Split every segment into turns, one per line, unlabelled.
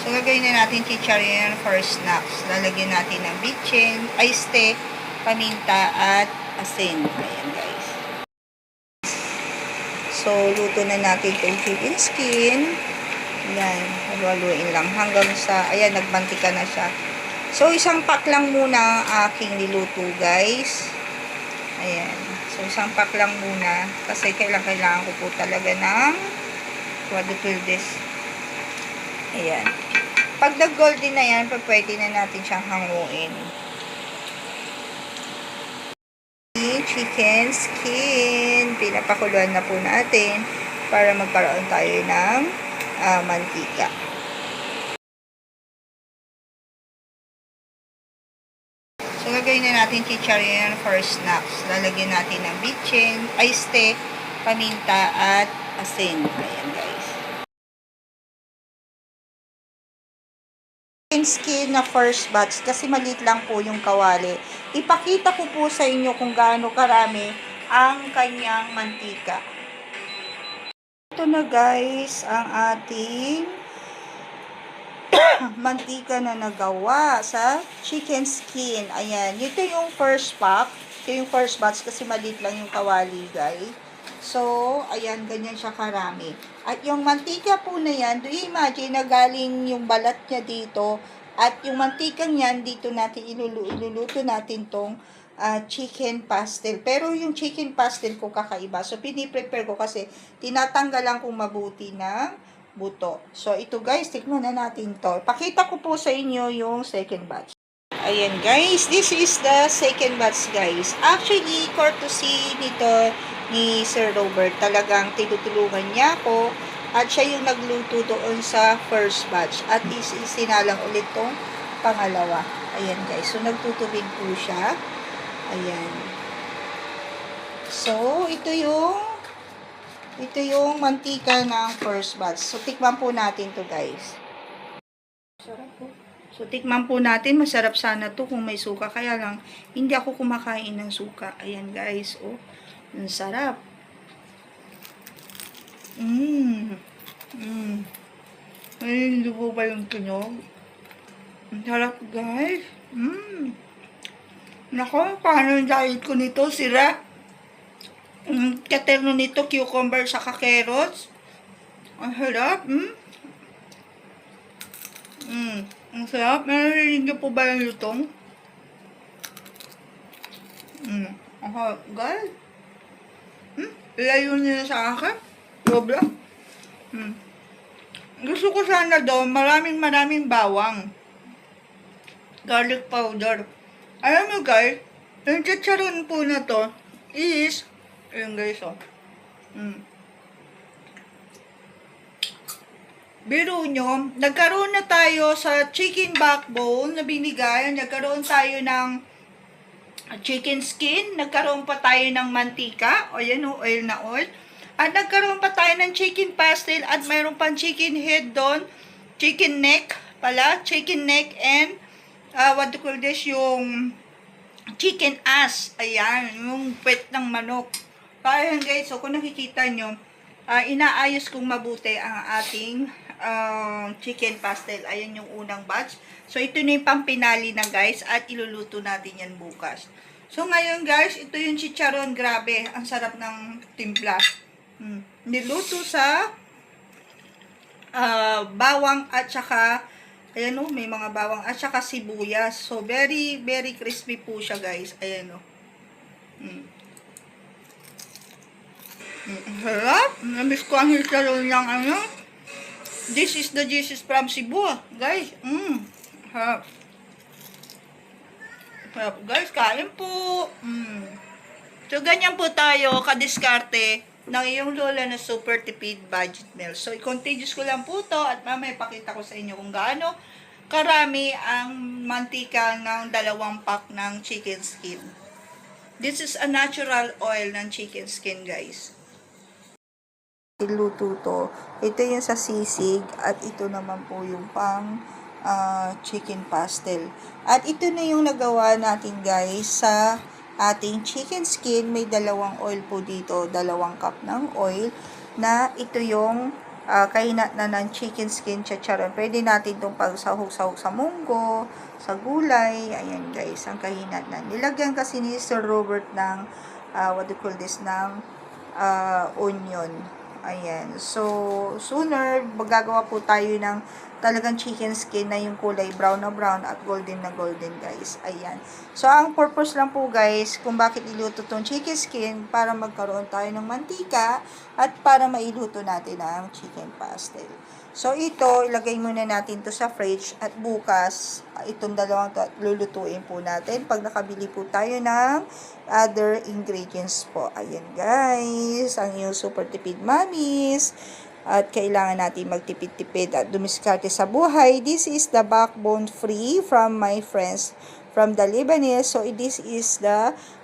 So, gagawin na natin chicharon for snacks. Lalagyan natin ng bitchin, iced paminta, at asin. Ayan, guys. So, luto na natin itong chicken skin. Ayan, haluin lang hanggang sa, ayan, nagmantika na siya. So, isang pack lang muna ang aking niluto, guys. Ayan. So, isang pack lang muna. Kasi kailangan ko po talaga ng what do you call this? Ayan. Pag nag-golden na yan, pwede na natin siyang hanguin. Chicken skin. Pinapakuluan na po natin para magkaroon tayo ng mantika. So, gagawin na natin chicharon for snacks. Lalagyan natin ng bitchin, iced paminta, at asin. Ayan, guys. Skin na first batch kasi maliit lang po yung kawali. Ipakita ko po sa inyo kung gaano karami ang kanyang mantika. Ito na, guys, ang ating mantika na nagawa sa chicken skin. Ayan, ito yung first pack. Ito yung first batch kasi maliit lang yung kawali, guys. So, ayan, ganyan siya karami. At yung mantika po na yan, do you imagine na galing yung balat niya dito, at yung mantikang yan, dito natin iluluto natin tong chicken pastel. Pero yung chicken pastel ko kakaiba. So, piniprepare ko kasi tinatanggalan kong mabuti ng buto. So, ito, guys, tikman na natin to. Pakita ko po sa inyo yung second batch. Ayan, guys, this is the second batch, guys. Actually, courtesy nito ni Sir Robert, talagang tinutulungan niya ako at siya yung nagluto doon sa first batch at isinalang ulit tong pangalawa. Ayan, guys, so nagtutubig po siya. Ayan, so ito yung mantika ng first batch. So tikman po natin to, guys. Sarap po. So tikman po natin, masarap sana to kung may suka, kaya lang hindi ako kumakain ng suka. Ayan, guys, oh, ang sarap. Ay, hindi po ba yung tunog? Ang sarap, guys. Nako, paano yung diet ko nito? Sira. Katerno nito, cucumber saka carrots. Ang sarap. Ang sarap. Narinig niyo po ba yung lutong? Ako, guys. Ilayo niyo na sa akin. Sobra. Gusto ko sana doon, maraming bawang. Garlic powder. Alam mo, guys, yung chicharon po na to is, ayun, guys, oh. Biro nyo, nagkaroon na tayo sa chicken backbone na binigay, nagkaroon tayo ng chicken skin, nagkaroon pa tayo ng mantika, o yan, oil na oil, at nagkaroon pa tayo ng chicken pastel, at mayroon pang chicken head doon, chicken neck and, what do you call this, yung chicken ass, ayan, yung pet ng manok. Kaya guys, so kung nakikita nyo, inaayos kong mabuti ang ating chicken pastel. Ayan yung unang batch. So, ito na yung pampinali na, guys, at iluluto natin yan bukas. So, ngayon, guys, ito yung chicharon. Grabe, ang sarap ng timpla. Niluto sa bawang at saka, ayan o, may mga bawang at saka sibuyas. So, very, very crispy po siya, guys. Ayan o. Harap. Namiss ko ang chicharon ng ano. This is the Jesus from Cebu, guys. Harap. Harap, guys. Kain po. So, ganyan po tayo kadiskarte ng iyong lola na super tipid budget meal. So, i-contagious ko lang po to at mamaya pakita ko sa inyo kung gaano karami ang mantika ng 2 pack ng chicken skin. This is a natural oil ng chicken skin, guys. Iluto to. Ito yung sa sisig at ito naman po yung pang chicken pastel. At ito na yung nagawa natin, guys, sa ating chicken skin. May 2 oil po dito, 2 cup ng oil, na ito yung kahinat na ng chicken skin chicharon. Pwede natin itong pagsahog-sahog sa munggo, sa gulay. Ayan guys, ang kahinat na. Nilagyan kasi ni Sir Robert ng, what do you call this, ng onion. Ayan. So, sooner, magagawa po tayo ng talagang chicken skin na yung kulay brown na brown at golden na golden, guys. Ayan. So, ang purpose lang po, guys, kung bakit iluto tong chicken skin, para magkaroon tayo ng mantika at para mailuto natin ang chicken pastel. So, ito, ilagay muna natin to sa fridge at bukas, itong dalawang to, lulutuin po natin pag nakabili po tayo ng other ingredients po. Ayan guys, ang iyong super tipid mommies. At kailangan natin magtipid-tipid at dumiskarte sa buhay. This is the backbone free from my friends from the Lebanese. So, this is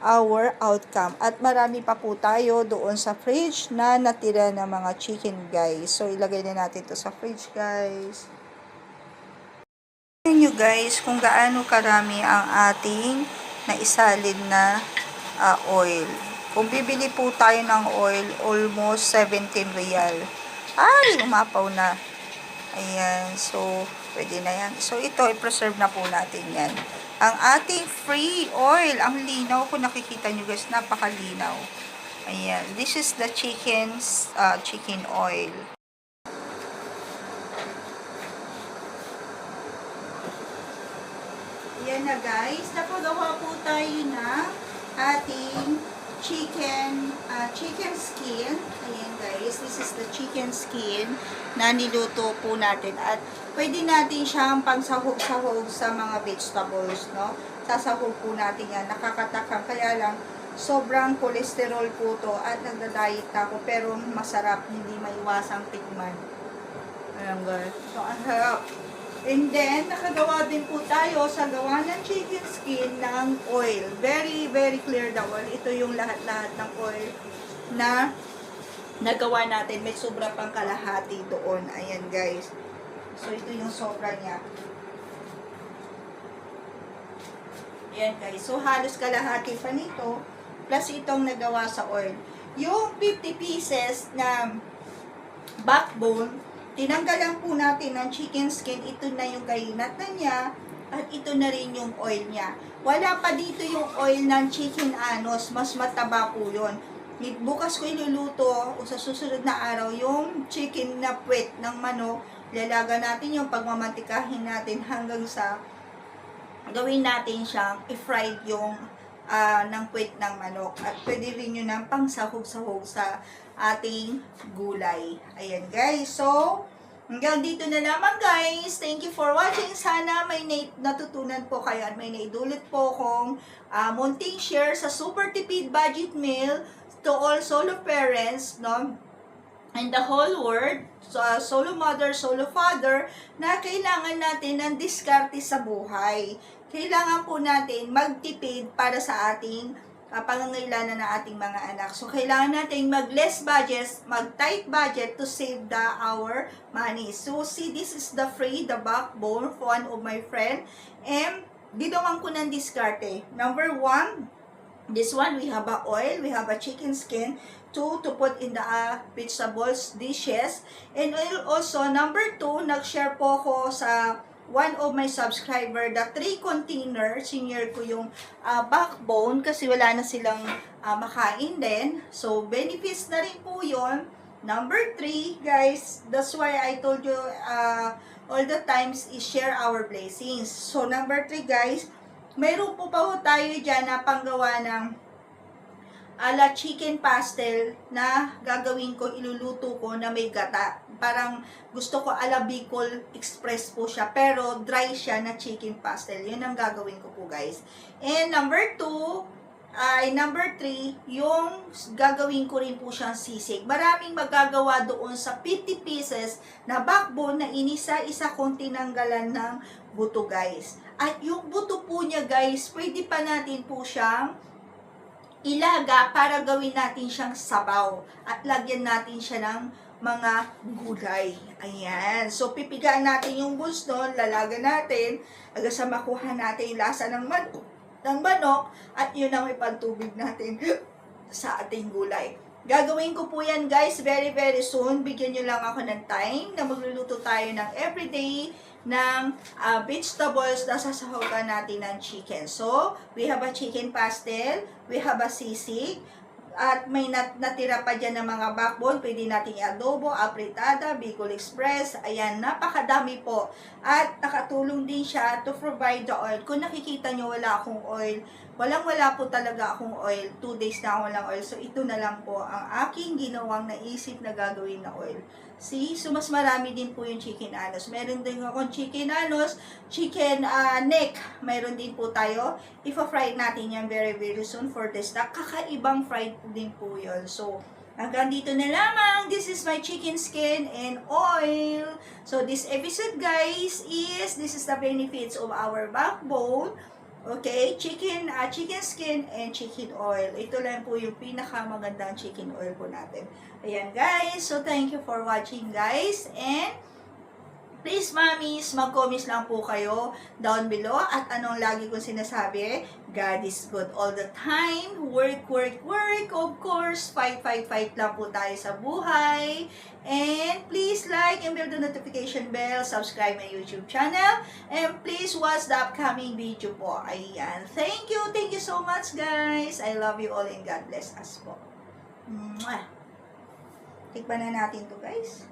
our outcome. At marami pa po tayo doon sa fridge na natira ng mga chicken, guys. So, ilagay na natin to sa fridge, guys. Tignan nyo, guys, kung gaano karami ang ating naisalin na oil. Kung bibili po tayo ng oil, almost 17 real. Ay, umapaw na. Ayan, so, pwede na yan. So, ito, i-preserve na po natin yan. Ang ating free oil, ang linaw, kung nakikita nyo guys, napakalinaw. Ayan, this is the chicken oil. Ayan na guys, napagawa po tayo na ating chicken skin. Ayan guys, this is the chicken skin na niluto po natin. At pwede natin siyang pangsahog-sahog sa mga vegetables, no? Sasahog po natin yan. Nakakatakam. Kaya lang, sobrang cholesterol po to at nagda-diet ako. Pero masarap, hindi maiwasang tikman. Ayan guys. So, ang harap. And then, nakagawa din po tayo sa gawa ng chicken skin ng oil. Very, very clear the oil. Ito yung lahat-lahat ng oil na nagawa natin. May sobra pang kalahati doon. Ayan, guys. So, ito yung sobra niya. Ayan, guys. So, halos kalahati pa nito. Plus, itong nagawa sa oil. Yung 50 pieces na backbone, tinanggalan po natin ng chicken skin. Ito na yung kahinatan niya. At ito na rin yung oil niya. Wala pa dito yung oil ng chicken anos. Mas mataba po yun. Bukas ko iluluto o sa susunod na araw yung chicken na puwet ng manok. Lalaga natin yung pagmamantikahin natin hanggang sa gawin natin siyang i-fried yung ng puwet ng manok. At pwede rin yun ng pangsahog-sahog sa ating gulay. Ayan guys. So, hanggang dito na naman guys. Thank you for watching. Sana may natutunan po kayo at may naidulot po kong munting share sa super tipid budget meal to all solo parents, no? And the whole world, solo mother, solo father, na kailangan natin ng diskarte sa buhay. Kailangan po natin magtipid para sa ating pangangailangan ng ating mga anak. So, kailangan natin mag-less budget, mag-tight budget to save our money. So, see, this is the the backbone for one of my friend. And, ginawan ko ng diskarte. Number 1, this one, we have a oil, we have a chicken skin, 2, to put in the vegetables dishes. And also, number 2, nag-share po ko sa one of my subscriber, the 3 container, senior ko yung backbone kasi wala na silang makain din. So, benefits na rin po yun. Number 3, guys, that's why I told you all the times is share our blessings. So, number 3, guys, mayroon po pa tayo dyan na panggawa ng ala chicken pastel na gagawin ko, iluluto ko na may gata. Parang gusto ko ala Bicol Express po siya, pero dry siya na chicken pastel. Yun ang gagawin ko po guys. And number 3, yung gagawin ko rin po siyang sisig. Maraming magagawa doon sa 50 pieces na backbone na inisa-isa kong tinanggalan ng buto guys. At yung buto po niya guys, pwede pa natin po siyang ilaga para gawin natin siyang sabaw at lagyan natin siya ng mga gulay. Ayan. So, pipigaan natin yung buns doon, lalaga natin, hanggang sa makuha natin yung lasa ng manok, at yun ang ipantubig natin sa ating gulay. Gagawin ko po yan guys very very soon. Bigyan nyo lang ako ng time na magluluto tayo ng everyday ng vegetables na sasahogan natin ng chicken. So, we have a chicken pastel, we have a sisig, at may natira pa dyan ng mga backbone, pwede natin i-adobo, apritada, Bicol Express, ayan, napakadami po. At nakatulong din siya to provide the oil. Kung nakikita nyo, wala akong oil, wala po talaga akong oil, 2 days na ako walang oil, so ito na lang po ang aking ginawang naisip na gagawin na oil. See, so mas marami din po yung chicken anos. Meron din akong chicken anos, chicken neck. Meron din po tayo. Ipa-fry natin yan very very soon for the stock. Kakaibang fried din po yun. So, hanggang dito na lamang. This is my chicken skin and oil. So, this episode guys this is the benefits of our backbone. Okay, chicken skin and chicken oil. Ito lang po yung pinakamagandang chicken oil po natin. Ayan guys, so thank you for watching guys. And please mommies, mag-comments lang po kayo down below. At anong lagi kong sinasabi, God is good all the time. Work, work, work. Of course, fight, fight, fight lang po tayo sa buhay. And please like and bell the notification bell. Subscribe my YouTube channel. And please watch the upcoming video po. Ayan. Thank you so much guys. I love you all and God bless us po. Mwah! Tikman na natin to guys.